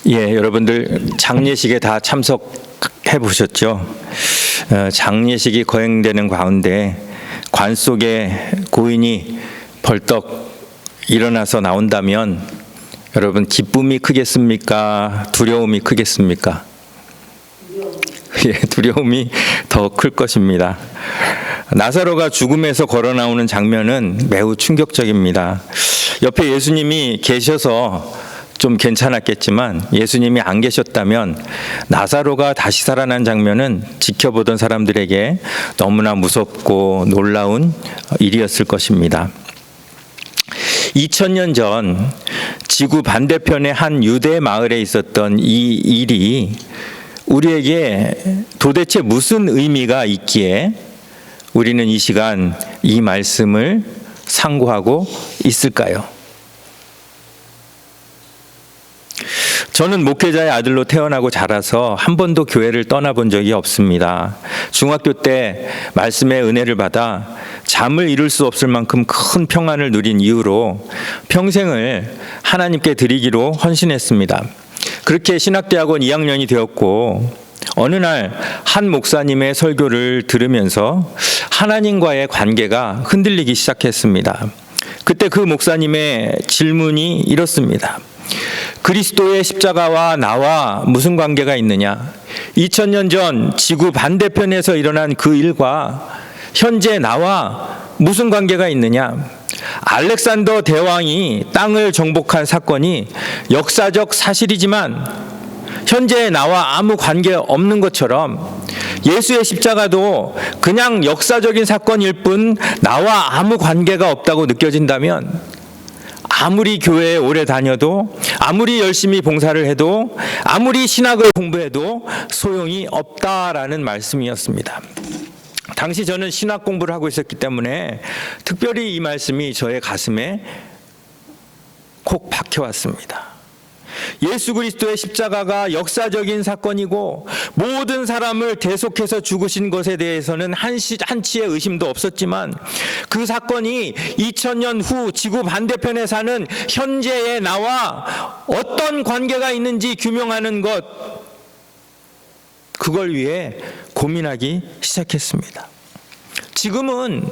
여러분들 장례식에 다 참석해 보셨죠? 장례식이 거행되는 가운데 관 속에 고인이 벌떡 일어나서 나온다면 여러분 기쁨이 크겠습니까? 두려움이 크겠습니까? 두려움이 더 클 것입니다. 나사로가 죽음에서 걸어 나오는 장면은 매우 충격적입니다. 옆에 예수님이 계셔서 좀 괜찮았겠지만 예수님이 안 계셨다면 나사로가 다시 살아난 장면은 지켜보던 사람들에게 너무나 무섭고 놀라운 일이었을 것입니다. 2000년 전 지구 반대편의 한 유대 마을에 있었던 이 일이 우리에게 도대체 무슨 의미가 있기에 우리는 이 시간 이 말씀을 상고하고 있을까요? 저는 목회자의 아들로 태어나고 자라서 한 번도 교회를 떠나본 적이 없습니다. 중학교 때 말씀의 은혜를 받아 잠을 이룰 수 없을 만큼 큰 평안을 누린 이후로 평생을 하나님께 드리기로 헌신했습니다. 그렇게 신학대학원 2학년이 되었고 어느 날 한 목사님의 설교를 들으면서 하나님과의 관계가 흔들리기 시작했습니다. 그때 그 목사님의 질문이 이렇습니다. 그리스도의 십자가와 나와 무슨 관계가 있느냐? 2000년 전 지구 반대편에서 일어난 그 일과 현재 나와 무슨 관계가 있느냐? 알렉산더 대왕이 땅을 정복한 사건이 역사적 사실이지만 현재 나와 아무 관계 없는 것처럼 예수의 십자가도 그냥 역사적인 사건일 뿐 나와 아무 관계가 없다고 느껴진다면 아무리 교회에 오래 다녀도 아무리 열심히 봉사를 해도 아무리 신학을 공부해도 소용이 없다라는 말씀이었습니다. 당시 저는 신학 공부를 하고 있었기 때문에 특별히 이 말씀이 저의 가슴에 콕 박혀왔습니다. 예수 그리스도의 십자가가 역사적인 사건이고 모든 사람을 대속해서 죽으신 것에 대해서는 한치의 의심도 없었지만 그 사건이 2000년 후 지구 반대편에 사는 현재의 나와 어떤 관계가 있는지 규명하는 것, 그걸 위해 고민하기 시작했습니다. 지금은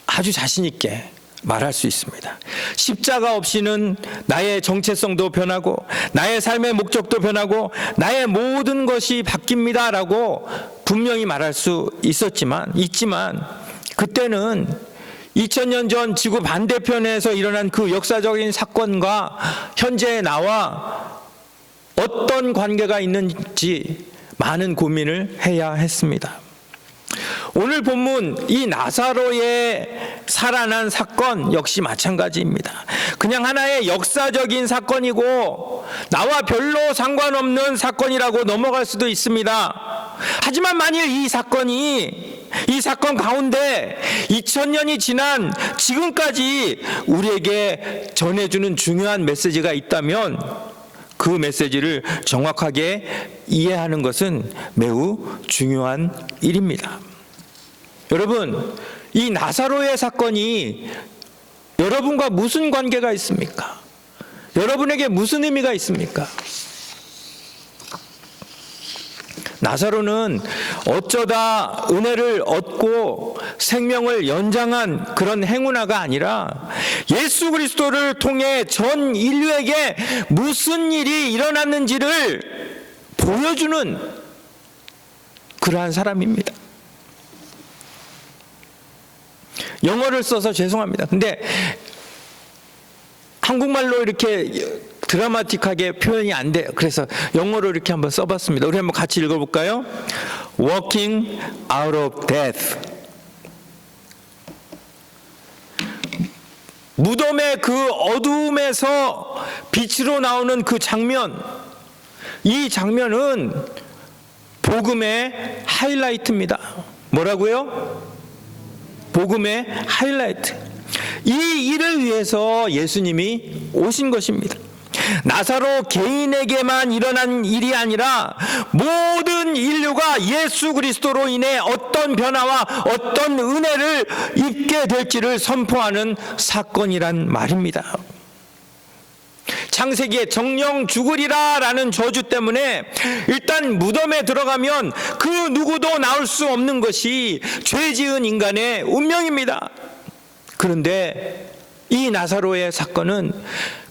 아주 자신 있게 말할 수 있습니다. 십자가 없이는 나의 정체성도 변하고 나의 삶의 목적도 변하고 나의 모든 것이 바뀝니다라고 분명히 말할 수 있지만 그때는 2000년 전 지구 반대편에서 일어난 그 역사적인 사건과 현재의 나와 어떤 관계가 있는지 많은 고민을 해야 했습니다. 오늘 본문 이 나사로의 살아난 사건 역시 마찬가지입니다. 그냥 하나의 역사적인 사건이고 나와 별로 상관없는 사건이라고 넘어갈 수도 있습니다. 하지만 만일 이 사건 가운데 2000년이 지난 지금까지 우리에게 전해주는 중요한 메시지가 있다면 그 메시지를 정확하게 이해하는 것은 매우 중요한 일입니다. 여러분, 이 나사로의 사건이 여러분과 무슨 관계가 있습니까? 여러분에게 무슨 의미가 있습니까? 나사로는 어쩌다 은혜를 얻고 생명을 연장한 그런 행운아가 아니라 예수 그리스도를 통해 전 인류에게 무슨 일이 일어났는지를 보여주는 그러한 사람입니다. 영어를 써서 죄송합니다. 근데 한국말로 이렇게 드라마틱하게 표현이 안 돼요. 그래서 영어로 이렇게 한번 써봤습니다. 우리 한번 같이 읽어볼까요? Walking out of death. 무덤의 그 어두움에서 빛으로 나오는 그 장면, 이 장면은 복음의 하이라이트입니다. 뭐라고요? 복음의 하이라이트. 이 일을 위해서 예수님이 오신 것입니다. 나사로 개인에게만 일어난 일이 아니라 모든 인류가 예수 그리스도로 인해 어떤 변화와 어떤 은혜를 입게 될지를 선포하는 사건이란 말입니다. 창세기에 정령 죽으리라 라는 저주 때문에 일단 무덤에 들어가면 그 누구도 나올 수 없는 것이 죄 지은 인간의 운명입니다. 그런데 이 나사로의 사건은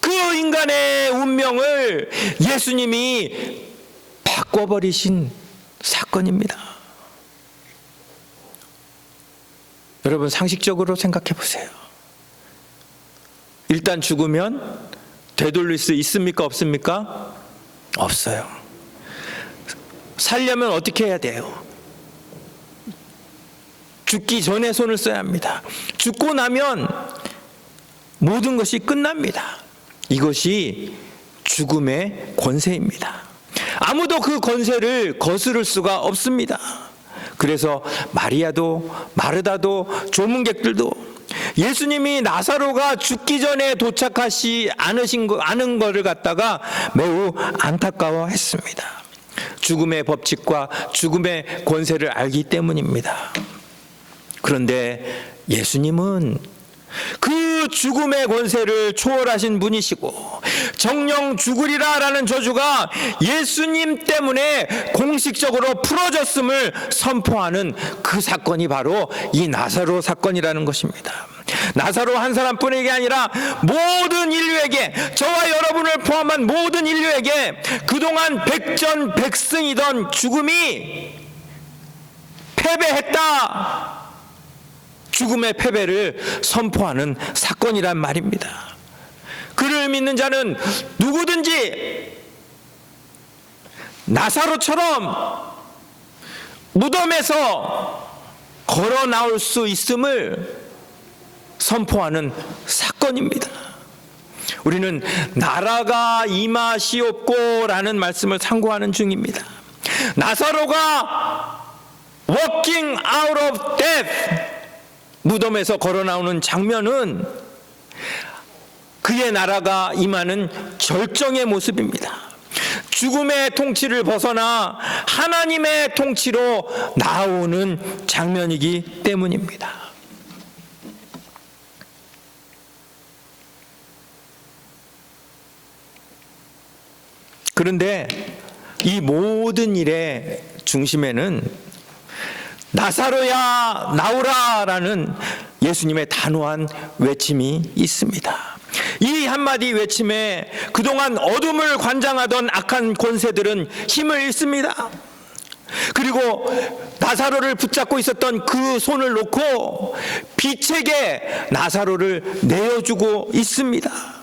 그 인간의 운명을 예수님이 바꿔버리신 사건입니다. 여러분, 상식적으로 생각해 보세요. 일단 죽으면 되돌릴 수 있습니까? 없습니까? 없어요. 살려면 어떻게 해야 돼요? 죽기 전에 손을 써야 합니다. 죽고 나면 모든 것이 끝납니다. 이것이 죽음의 권세입니다. 아무도 그 권세를 거스를 수가 없습니다. 그래서 마리아도 마르다도 조문객들도 예수님이 나사로가 죽기 전에 도착하지 않은 것을 갖다가 매우 안타까워했습니다. 죽음의 법칙과 죽음의 권세를 알기 때문입니다. 그런데 예수님은 그 죽음의 권세를 초월하신 분이시고 정령 죽으리라 라는 저주가 예수님 때문에 공식적으로 풀어졌음을 선포하는 그 사건이 바로 이 나사로 사건이라는 것입니다. 나사로 한 사람뿐이 아니라 모든 인류에게, 저와 여러분을 포함한 모든 인류에게 그동안 백전백승이던 죽음이 패배했다, 죽음의 패배를 선포하는 사건이란 말입니다. 그를 믿는 자는 누구든지 나사로처럼 무덤에서 걸어 나올 수 있음을 선포하는 사건입니다. 우리는 나라가 임하시옵고 라는 말씀을 상고하는 중입니다. 나사로가 walking out of death, 무덤에서 걸어 나오는 장면은 그의 나라가 임하는 절정의 모습입니다. 죽음의 통치를 벗어나 하나님의 통치로 나오는 장면이기 때문입니다. 그런데 이 모든 일의 중심에는 나사로야 나오라라는 예수님의 단호한 외침이 있습니다. 이 한마디 외침에 그동안 어둠을 관장하던 악한 권세들은 힘을 잃습니다. 그리고 나사로를 붙잡고 있었던 그 손을 놓고 빛에게 나사로를 내어주고 있습니다.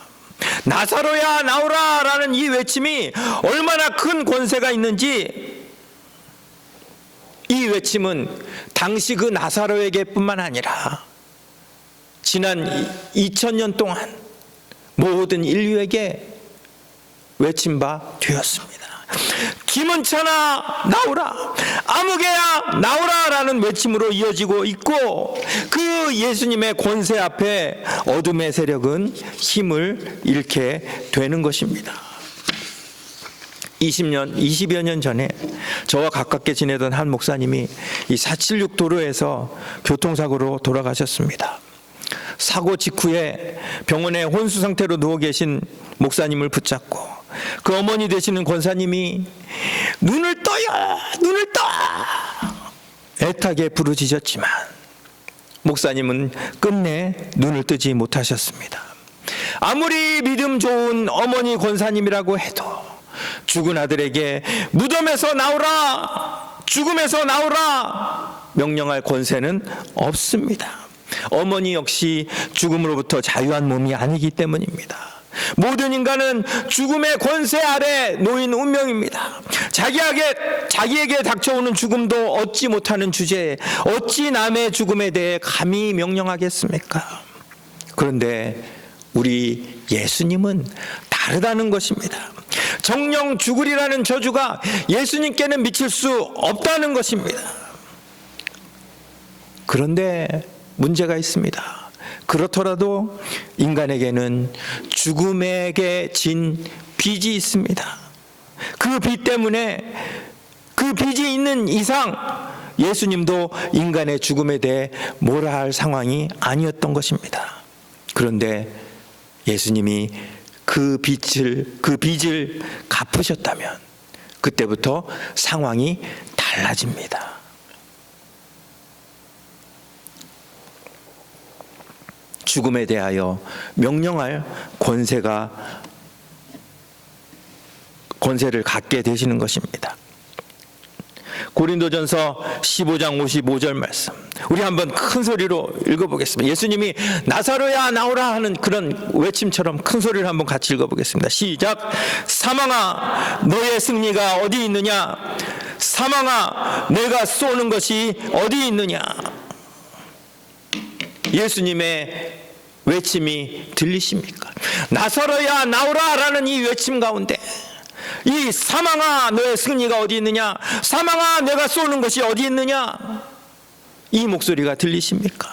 나사로야 나오라 라는 이 외침이 얼마나 큰 권세가 있는지, 이 외침은 당시 그 나사로에게 뿐만 아니라 지난 2000년 동안 모든 인류에게 외친 바 되었습니다. 김은찬아 나오라, 아무개야 나오라 라는 외침으로 이어지고 있고, 그 예수님의 권세 앞에 어둠의 세력은 힘을 잃게 되는 것입니다. 20여 년 전에 저와 가깝게 지내던 한 목사님이 이 476 도로에서 교통사고로 돌아가셨습니다. 사고 직후에 병원에 혼수 상태로 누워 계신 목사님을 붙잡고 그 어머니 되시는 권사님이 눈을 떠요, 눈을 떠! 애타게 부르짖었지만 목사님은 끝내 눈을 뜨지 못하셨습니다. 아무리 믿음 좋은 어머니 권사님이라고 해도 죽은 아들에게 무덤에서 나오라, 죽음에서 나오라 명령할 권세는 없습니다. 어머니 역시 죽음으로부터 자유한 몸이 아니기 때문입니다. 모든 인간은 죽음의 권세 아래 놓인 운명입니다. 자기에게 닥쳐오는 죽음도 얻지 못하는 주제에 어찌 남의 죽음에 대해 감히 명령하겠습니까? 그런데 우리 예수님은 다르다는 것입니다. 정령 죽으리라는 저주가 예수님께는 미칠 수 없다는 것입니다. 그런데 문제가 있습니다. 그렇더라도 인간에게는 죽음에게 진 빚이 있습니다. 그 빚 때문에, 그 빚이 있는 이상 예수님도 인간의 죽음에 대해 뭐라 할 상황이 아니었던 것입니다. 그런데 예수님이 그 빚을 갚으셨다면 그때부터 상황이 달라집니다. 죽음에 대하여 명령할 권세를 갖게 되시는 것입니다. 고린도전서 15장 55절 말씀, 우리 한번 큰 소리로 읽어보겠습니다. 예수님이 나사로야 나오라 하는 그런 외침처럼 큰 소리를 한번 같이 읽어보겠습니다. 시작. 사망아 너의 승리가 어디 있느냐? 사망아 내가 쏘는 것이 어디 있느냐? 예수님의 외침이 들리십니까? 나사로야 나오라 라는 이 외침 가운데 이 사망아 너의 승리가 어디 있느냐? 사망아 내가 쏘는 것이 어디 있느냐? 이 목소리가 들리십니까?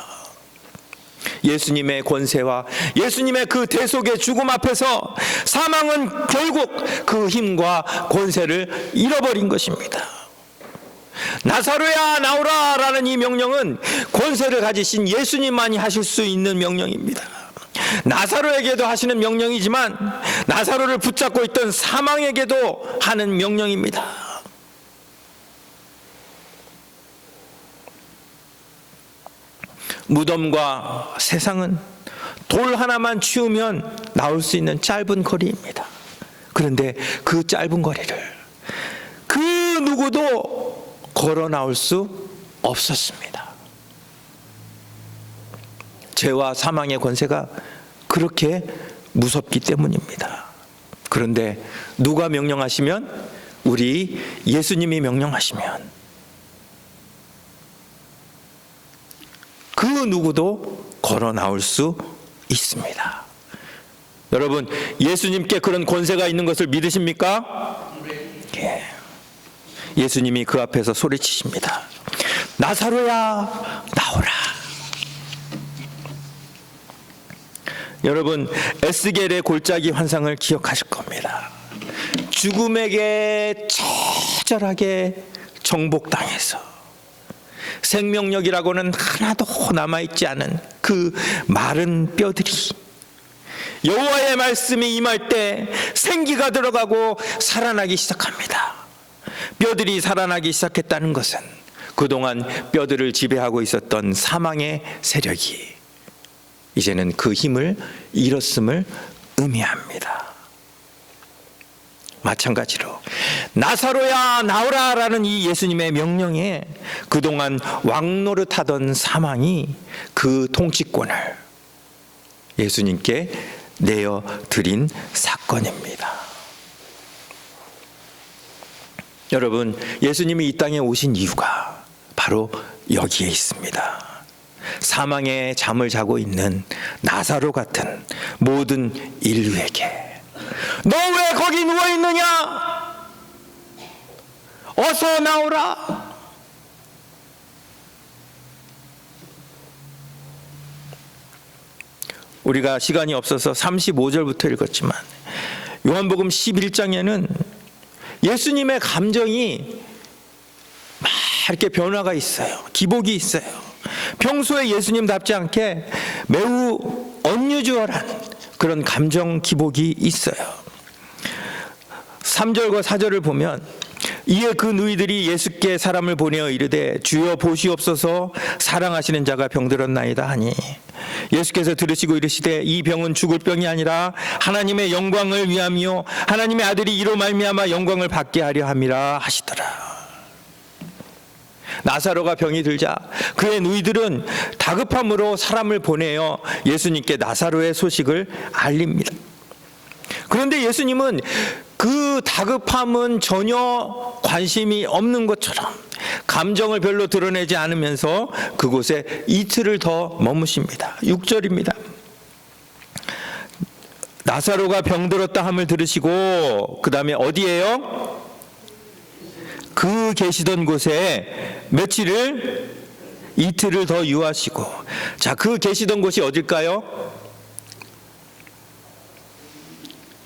예수님의 권세와 예수님의 그 대속의 죽음 앞에서 사망은 결국 그 힘과 권세를 잃어버린 것입니다. 나사로야 나오라 라는 이 명령은 권세를 가지신 예수님만이 하실 수 있는 명령입니다. 나사로에게도 하시는 명령이지만 나사로를 붙잡고 있던 사망에게도 하는 명령입니다. 무덤과 세상은 돌 하나만 치우면 나올 수 있는 짧은 거리입니다. 그런데 그 짧은 거리를 그 누구도 걸어 나올 수 없었습니다. 죄와 사망의 권세가 그렇게 무섭기 때문입니다. 그런데 누가 명령하시면, 우리 예수님이 명령하시면 그 누구도 걸어 나올 수 있습니다. 여러분, 예수님께 그런 권세가 있는 것을 믿으십니까? 예. 예수님이 그 앞에서 소리치십니다. 나사로야 나오라. 여러분, 에스겔의 골짜기 환상을 기억하실 겁니다. 죽음에게 처절하게 정복당해서 생명력이라고는 하나도 남아있지 않은 그 마른 뼈들이 여호와의 말씀이 임할 때 생기가 들어가고 살아나기 시작합니다. 뼈들이 살아나기 시작했다는 것은 그동안 뼈들을 지배하고 있었던 사망의 세력이 이제는 그 힘을 잃었음을 의미합니다. 마찬가지로 나사로야 나오라 라는 이 예수님의 명령에 그동안 왕노릇하던 사망이 그 통치권을 예수님께 내어드린 사건입니다. 여러분, 예수님이 이 땅에 오신 이유가 바로 여기에 있습니다. 사망의 잠을 자고 있는 나사로 같은 모든 인류에게, 너 왜 거기 누워있느냐? 어서 나오라. 우리가 시간이 없어서 35절부터 읽었지만 요한복음 11장에는 예수님의 감정이 막 이렇게 변화가 있어요. 기복이 있어요. 평소에 예수님답지 않게 매우 언유저얼한 그런 감정 기복이 있어요. 3절과 4절을 보면, 이에 그 누이들이 예수께 사람을 보내어 이르되 주여 보시옵소서, 사랑하시는 자가 병들었나이다 하니, 예수께서 들으시고 이르시되 이 병은 죽을 병이 아니라 하나님의 영광을 위함이요 하나님의 아들이 이로 말미암아 영광을 받게 하려 함이라 하시더라. 나사로가 병이 들자 그의 누이들은 다급함으로 사람을 보내어 예수님께 나사로의 소식을 알립니다. 그런데 예수님은 그 다급함은 전혀 관심이 없는 것처럼 감정을 별로 드러내지 않으면서 그곳에 이틀을 더 머무십니다. 6절입니다. 나사로가 병들었다 함을 들으시고, 그 다음에 어디에요? 그 계시던 곳에 며칠을, 이틀을 더 유하시고. 자, 그 계시던 곳이 어딜까요?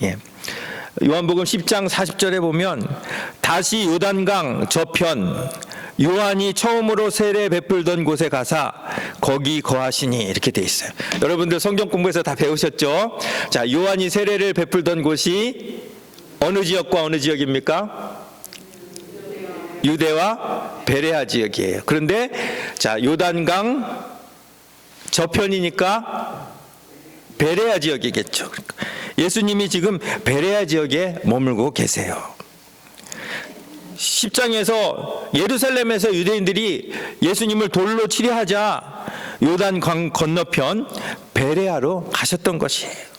예. 요한복음 10장 40절에 보면 다시 요단강 저편 요한이 처음으로 세례 베풀던 곳에 가사 거기 거하시니 이렇게 돼 있어요. 여러분들 성경 공부에서 다 배우셨죠? 자, 요한이 세례를 베풀던 곳이 어느 지역과 어느 지역입니까? 유대와 베레아 지역이에요. 그런데 자, 요단강 저편이니까 베레아 지역이겠죠. 예수님이 지금 베레아 지역에 머물고 계세요. 10장에서 예루살렘에서 유대인들이 예수님을 돌로 치려하자 요단강 건너편 베레아로 가셨던 것이에요.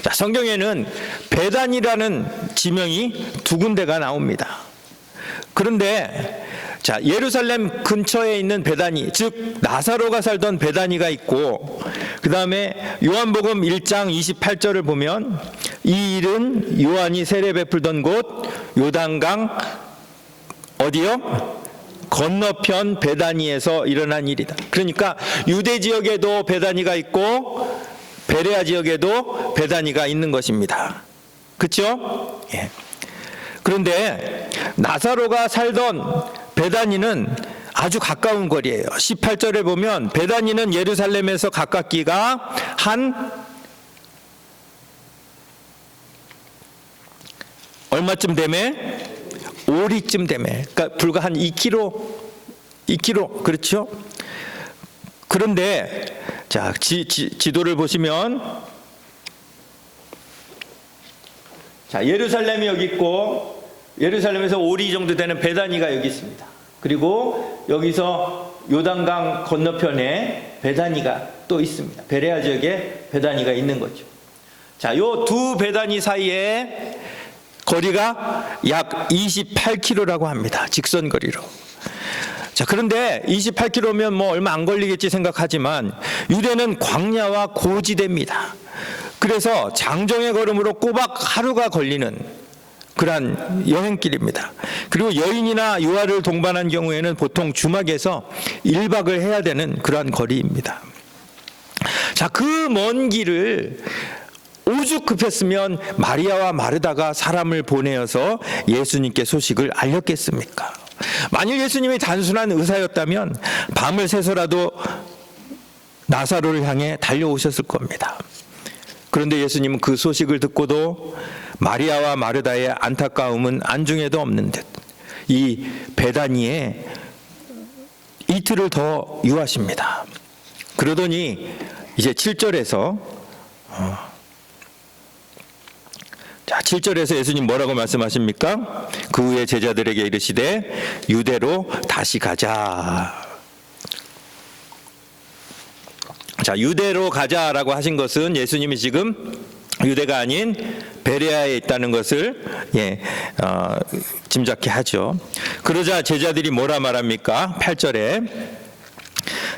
자, 성경에는 베단이라는 지명이 두 군데가 나옵니다. 그런데 자, 예루살렘 근처에 있는 베다니, 즉 나사로가 살던 베다니가 있고, 그 다음에 요한복음 1장 28절을 보면 이 일은 요한이 세례 베풀던 곳 요단강 어디요? 건너편 베다니에서 일어난 일이다. 그러니까 유대 지역에도 베다니가 있고 베레아 지역에도 베다니가 있는 것입니다. 그렇죠? 예. 그런데 나사로가 살던 베다니는 아주 가까운 거리예요. 18절에 보면 베다니는 예루살렘에서 가깝기가 한 얼마쯤 되매? 오리쯤 되매. 그러니까 불과 한 2km 그렇죠? 그런데 자, 지도를 보시면 자, 예루살렘이 여기 있고 예루살렘에서 오리 정도 되는 베다니가 여기 있습니다. 그리고 여기서 요단강 건너편에 베다니가 또 있습니다. 베레아 지역에 베다니가 있는 거죠. 자, 요 두 베다니 사이에 거리가 약 28km라고 합니다. 직선 거리로. 자, 그런데 28km면 뭐 얼마 안 걸리겠지 생각하지만 유대는 광야와 고지대입니다. 그래서 장정의 걸음으로 꼬박 하루가 걸리는 그러한 여행길입니다. 그리고 여인이나 유아를 동반한 경우에는 보통 주막에서 1박을 해야 되는 그러한 거리입니다. 자, 그 먼 길을 오죽 급했으면 마리아와 마르다가 사람을 보내어서 예수님께 소식을 알렸겠습니까? 만일 예수님이 단순한 의사였다면 밤을 새서라도 나사로를 향해 달려오셨을 겁니다. 그런데 예수님은 그 소식을 듣고도 마리아와 마르다의 안타까움은 안중에도 없는 듯 이 베다니에 이틀을 더 유하십니다. 그러더니 이제 7절에서 자, 7절에서 예수님 뭐라고 말씀하십니까? 그 후에 제자들에게 이르시되 유대로 다시 가자. 자, 유대로 가자라고 하신 것은 예수님이 지금 유대가 아닌 베레아에 있다는 것을 짐작케 하죠. 그러자 제자들이 뭐라 말합니까? 8절에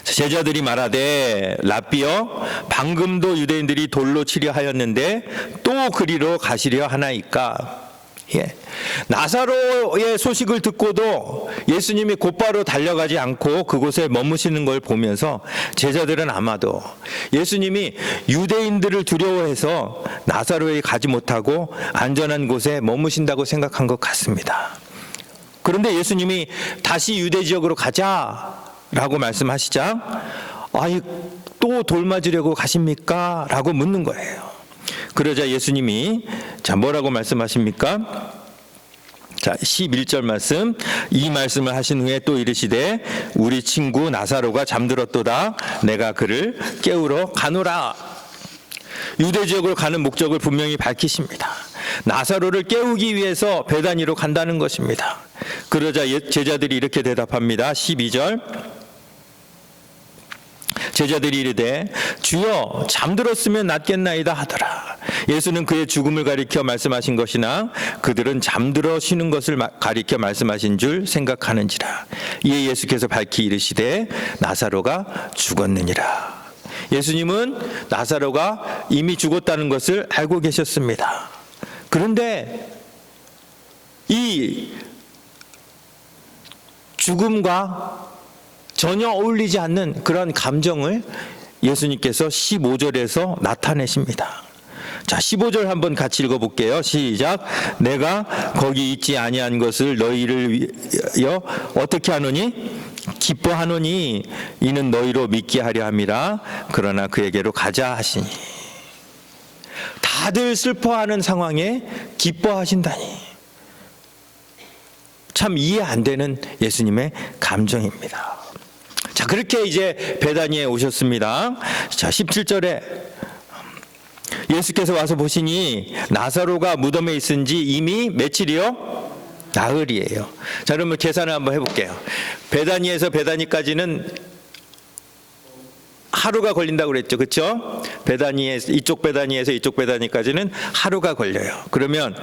제자들이 말하되 랍비여 방금도 유대인들이 돌로 치려 하였는데 또 그리로 가시려 하나이까? 예. 나사로의 소식을 듣고도 예수님이 곧바로 달려가지 않고 그곳에 머무시는 걸 보면서 제자들은 아마도 예수님이 유대인들을 두려워해서 나사로에 가지 못하고 안전한 곳에 머무신다고 생각한 것 같습니다. 그런데 예수님이 다시 유대 지역으로 가자라고 말씀하시자 또 돌 맞으려고 가십니까? 라고 묻는 거예요. 그러자 예수님이 자, 뭐라고 말씀하십니까? 자, 11절 말씀. 이 말씀을 하신 후에 또 이르시되 우리 친구 나사로가 잠들었도다. 내가 그를 깨우러 가노라. 유대 지역으로 가는 목적을 분명히 밝히십니다. 나사로를 깨우기 위해서 베다니로 간다는 것입니다. 그러자 제자들이 이렇게 대답합니다. 12절. 제자들이 이르되 주여 잠들었으면 낫겠나이다 하더라. 예수는 그의 죽음을 가리켜 말씀하신 것이나 그들은 잠들어 쉬는 것을 가리켜 말씀하신 줄 생각하는지라. 이에 예수께서 밝히 이르시되 나사로가 죽었느니라. 예수님은 나사로가 이미 죽었다는 것을 알고 계셨습니다. 그런데 이 죽음과 전혀 어울리지 않는 그런 감정을 예수님께서 15절에서 나타내십니다. 자, 15절 한번 같이 읽어볼게요. 시작. 내가 거기 있지 아니한 것을 너희를 위하여 어떻게 하노니? 기뻐하노니 이는 너희로 믿게 하려 함이라. 그러나 그에게로 가자 하시니. 다들 슬퍼하는 상황에 기뻐하신다니. 참 이해 안 되는 예수님의 감정입니다. 자, 그렇게 이제 베다니에 오셨습니다. 자, 17절에 예수께서 와서 보시니 나사로가 무덤에 있은 지 이미 며칠이요? 나흘이에요. 자, 그러면 계산을 한번 해볼게요. 베다니에서 베다니까지는 하루가 걸린다고 그랬죠. 그렇죠? 베다니에서 이쪽 베다니까지는 하루가 걸려요. 그러면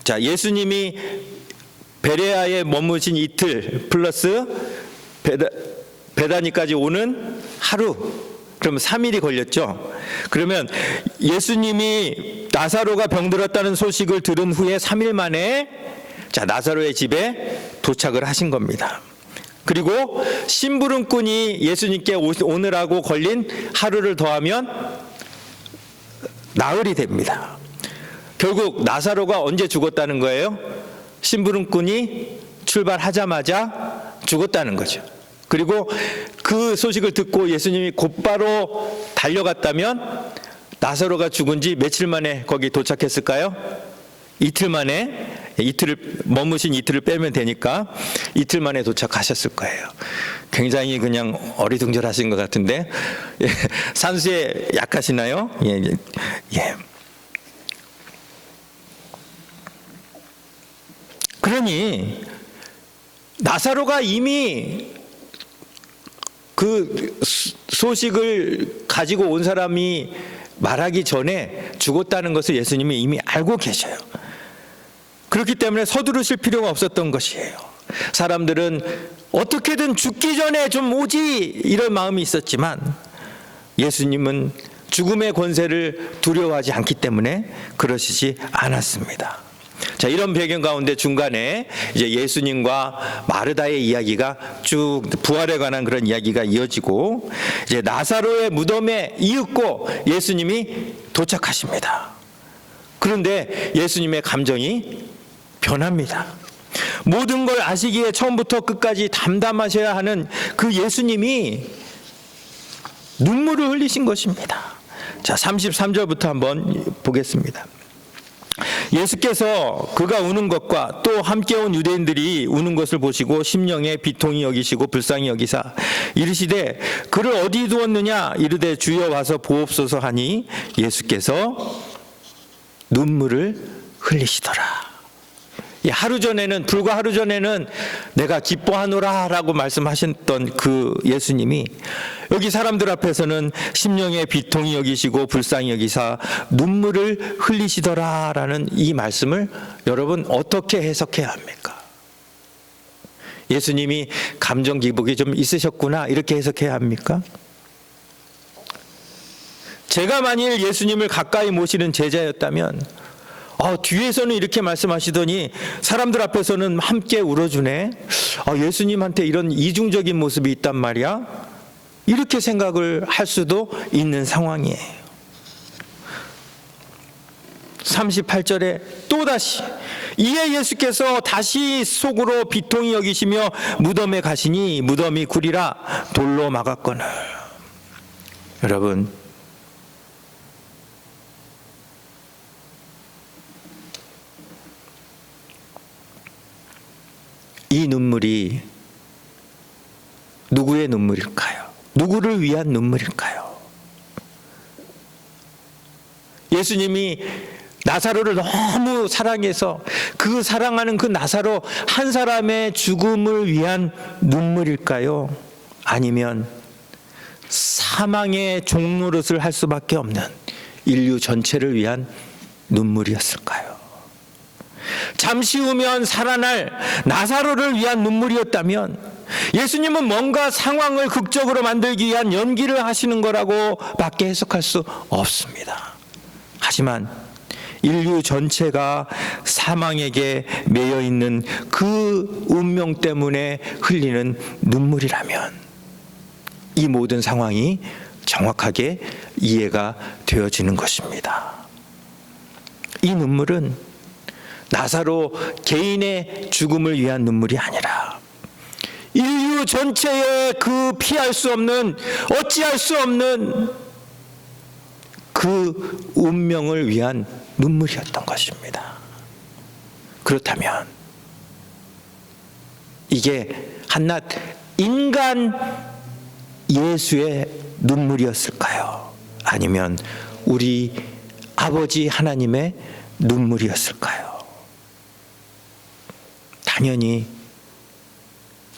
자, 예수님이 베레아에 머무신 이틀 플러스 베다니까지 오는 하루, 그러면 3일이 걸렸죠. 그러면 예수님이 나사로가 병들었다는 소식을 들은 후에 3일 만에 자, 나사로의 집에 도착을 하신 겁니다. 그리고 심부름꾼이 예수님께 오느라고 걸린 하루를 더하면 나흘이 됩니다. 결국 나사로가 언제 죽었다는 거예요? 심부름꾼이 출발하자마자 죽었다는 거죠. 그리고 그 소식을 듣고 예수님이 곧바로 달려갔다면 나사로가 죽은 지 며칠 만에 거기 도착했을까요? 이틀 만에, 머무신 이틀을 빼면 되니까 이틀 만에 도착하셨을 거예요. 굉장히 그냥 어리둥절하신 것 같은데, 예, 산수에 약하시나요? 예, 예. 그러니 나사로가 이미 그 소식을 가지고 온 사람이 말하기 전에 죽었다는 것을 예수님이 이미 알고 계셔요. 그렇기 때문에 서두르실 필요가 없었던 것이에요. 사람들은 어떻게든 죽기 전에 좀 오지 이런 마음이 있었지만 예수님은 죽음의 권세를 두려워하지 않기 때문에 그러시지 않았습니다. 자, 이런 배경 가운데 중간에 이제 예수님과 마르다의 이야기가 쭉 부활에 관한 그런 이야기가 이어지고 이제 나사로의 무덤에 이윽고 예수님이 도착하십니다. 그런데 예수님의 감정이 변합니다. 모든 걸 아시기에 처음부터 끝까지 담담하셔야 하는 그 예수님이 눈물을 흘리신 것입니다. 자, 33절부터 한번 보겠습니다. 예수께서 그가 우는 것과 또 함께 온 유대인들이 우는 것을 보시고 심령에 비통히 여기시고 불쌍히 여기사 이르시되 그를 어디 두었느냐 이르되 주여 와서 보옵소서 하니 예수께서 눈물을 흘리시더라. 불과 하루 전에는 내가 기뻐하노라 라고 말씀하셨던 그 예수님이 여기 사람들 앞에서는 심령에 비통히 여기시고 불쌍히 여기사 눈물을 흘리시더라 라는 이 말씀을 여러분 어떻게 해석해야 합니까? 예수님이 감정 기복이 좀 있으셨구나 이렇게 해석해야 합니까? 제가 만일 예수님을 가까이 모시는 제자였다면 뒤에서는 이렇게 말씀하시더니 사람들 앞에서는 함께 울어주네. 예수님한테 이런 이중적인 모습이 있단 말이야. 이렇게 생각을 할 수도 있는 상황이에요. 38절에 또다시 이에 예수께서 다시 속으로 비통히 여기시며 무덤에 가시니 무덤이 구리라 돌로 막았거늘. 여러분, 이 눈물이 누구의 눈물일까요? 누구를 위한 눈물일까요? 예수님이 나사로를 너무 사랑해서 그 사랑하는 그 나사로 한 사람의 죽음을 위한 눈물일까요? 아니면 사망의 종노릇을 할 수밖에 없는 인류 전체를 위한 눈물이었을까요? 잠시 후면 살아날 나사로를 위한 눈물이었다면 예수님은 뭔가 상황을 극적으로 만들기 위한 연기를 하시는 거라고 밖에 해석할 수 없습니다. 하지만 인류 전체가 사망에게 매여 있는 그 운명 때문에 흘리는 눈물이라면 이 모든 상황이 정확하게 이해가 되어지는 것입니다. 이 눈물은 나사로 개인의 죽음을 위한 눈물이 아니라 인류 전체의 그 피할 수 없는, 어찌할 수 없는 그 운명을 위한 눈물이었던 것입니다. 그렇다면 이게 한낱 인간 예수의 눈물이었을까요? 아니면 우리 아버지 하나님의 눈물이었을까요? 당연히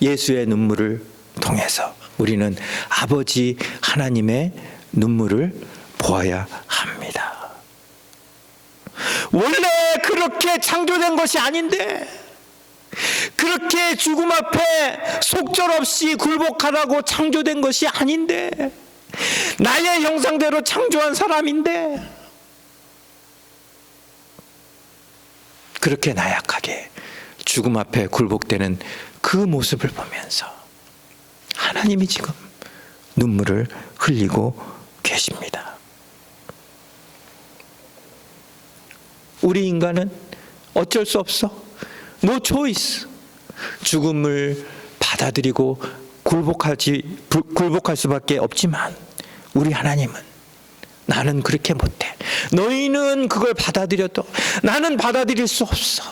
예수의 눈물을 통해서 우리는 아버지 하나님의 눈물을 보아야 합니다. 원래 그렇게 창조된 것이 아닌데, 그렇게 죽음 앞에 속절없이 굴복하라고 창조된 것이 아닌데, 나의 형상대로 창조한 사람인데, 그렇게 나약하게 죽음 앞에 굴복되는 그 모습을 보면서 하나님이 지금 눈물을 흘리고 계십니다. 우리 인간은 어쩔 수 없어. No choice. 죽음을 받아들이고 굴복할 수밖에 없지만 우리 하나님은 나는 그렇게 못해. 너희는 그걸 받아들여도 나는 받아들일 수 없어.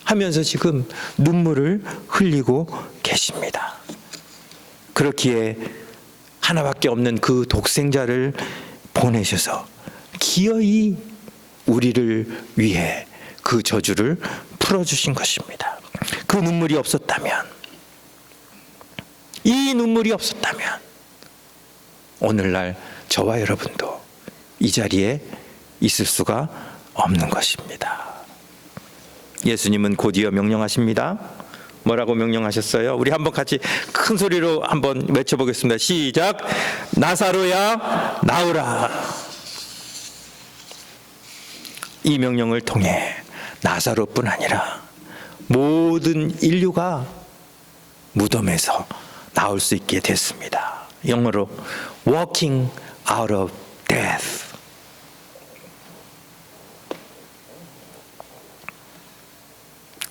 하면서 지금 눈물을 흘리고 계십니다. 그렇기에 하나밖에 없는 그 독생자를 보내셔서 기어이 우리를 위해 그 저주를 풀어주신 것입니다. 그 눈물이 없었다면, 이 눈물이 없었다면 오늘날 저와 여러분도 이 자리에 있을 수가 없는 것입니다. 예수님은 곧이어 명령하십니다. 뭐라고 명령하셨어요? 우리 한번 같이 큰 소리로 한번 외쳐보겠습니다. 시작. 나사로야 나오라. 이 명령을 통해 나사로뿐 아니라 모든 인류가 무덤에서 나올 수 있게 됐습니다. 영어로 walking out of death.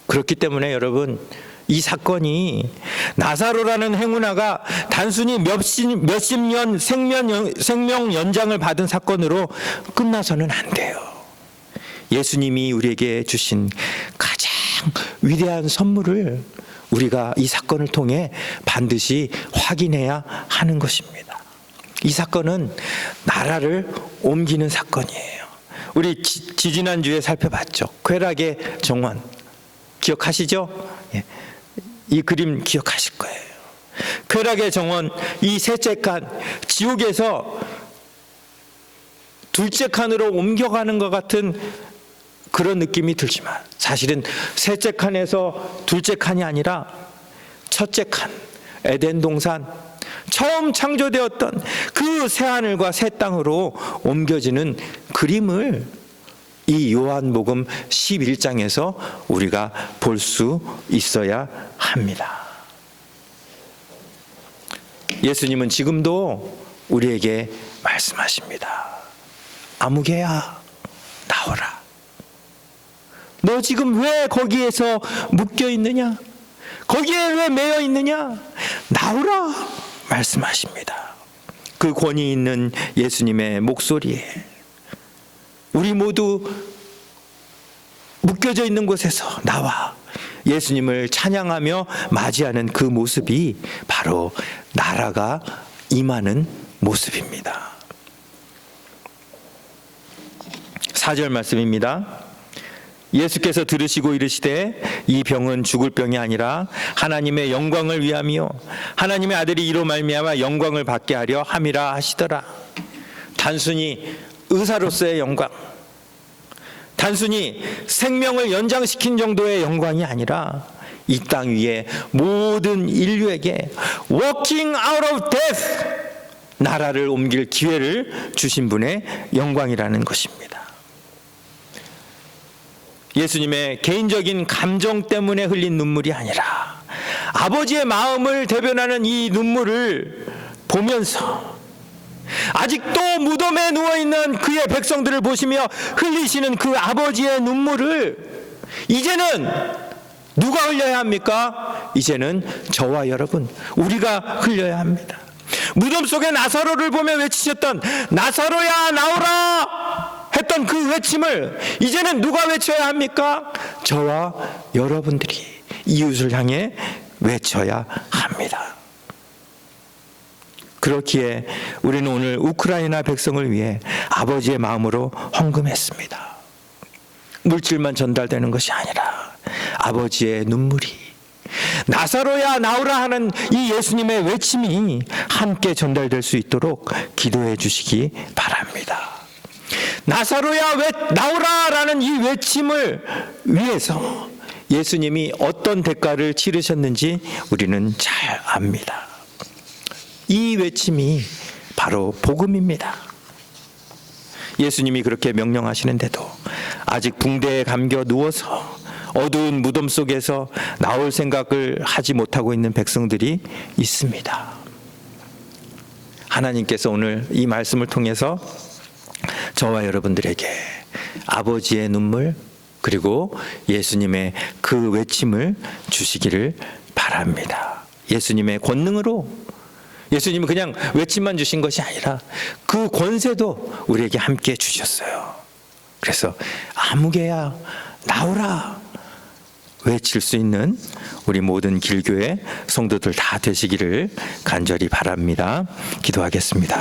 그렇기 때문에 여러분, 이 사건이 나사로라는 행운아가 단순히 몇십 년 생명 연장을 받은 사건으로 끝나서는 안 돼요. 예수님이 우리에게 주신 가장 위대한 선물을 우리가 이 사건을 통해 반드시 확인해야 하는 것입니다. 이 사건은 나라를 옮기는 사건이에요. 우리 지지난주에 살펴봤죠. 쾌락의 정원 기억하시죠? 예. 이 그림 기억하실 거예요. 쾌락의 정원, 이 셋째 칸, 지옥에서 둘째 칸으로 옮겨가는 것 같은 그런 느낌이 들지만 사실은 셋째 칸에서 둘째 칸이 아니라 첫째 칸, 에덴 동산, 처음 창조되었던 그 새하늘과 새 땅으로 옮겨지는 그림을 이 요한복음 11장에서 우리가 볼 수 있어야 합니다. 예수님은 지금도 우리에게 말씀하십니다. 아무개야 나오라. 너 지금 왜 거기에서 묶여 있느냐? 거기에 왜 매여 있느냐? 나오라 말씀하십니다. 그 권위 있는 예수님의 목소리에 우리 모두 묶여져 있는 곳에서 나와 예수님을 찬양하며 맞이하는 그 모습이 바로 나라가 임하는 모습입니다. 4절 말씀입니다. 예수께서 들으시고 이르시되 이 병은 죽을 병이 아니라 하나님의 영광을 위함이요 하나님의 아들이 이로 말미암아 영광을 받게 하려 함이라 하시더라. 단순히 의사로서의 영광, 단순히 생명을 연장시킨 정도의 영광이 아니라 이 땅 위에 모든 인류에게 walking out of death, 나라를 옮길 기회를 주신 분의 영광이라는 것입니다. 예수님의 개인적인 감정 때문에 흘린 눈물이 아니라 아버지의 마음을 대변하는 이 눈물을 보면서 아직도 무덤에 누워있는 그의 백성들을 보시며 흘리시는 그 아버지의 눈물을 이제는 누가 흘려야 합니까? 이제는 저와 여러분, 우리가 흘려야 합니다. 무덤 속에 나사로를 보며 외치셨던 나사로야 나오라 했던 그 외침을 이제는 누가 외쳐야 합니까? 저와 여러분들이 이웃을 향해 외쳐야 합니다. 그렇기에 우리는 오늘 우크라이나 백성을 위해 아버지의 마음으로 헌금했습니다. 물질만 전달되는 것이 아니라 아버지의 눈물이, 나사로야 나오라 하는 이 예수님의 외침이 함께 전달될 수 있도록 기도해 주시기 바랍니다. 나사로야 나오라 라는 이 외침을 위해서 예수님이 어떤 대가를 치르셨는지 우리는 잘 압니다. 이 외침이 바로 복음입니다. 예수님이 그렇게 명령하시는데도 아직 붕대에 감겨 누워서 어두운 무덤 속에서 나올 생각을 하지 못하고 있는 백성들이 있습니다. 하나님께서 오늘 이 말씀을 통해서 저와 여러분들에게 아버지의 눈물 그리고 예수님의 그 외침을 주시기를 바랍니다. 예수님의 권능으로, 예수님은 그냥 외침만 주신 것이 아니라 그 권세도 우리에게 함께 주셨어요. 그래서 아무개야 나오라 외칠 수 있는 우리 모든 길교의 성도들 다 되시기를 간절히 바랍니다. 기도하겠습니다.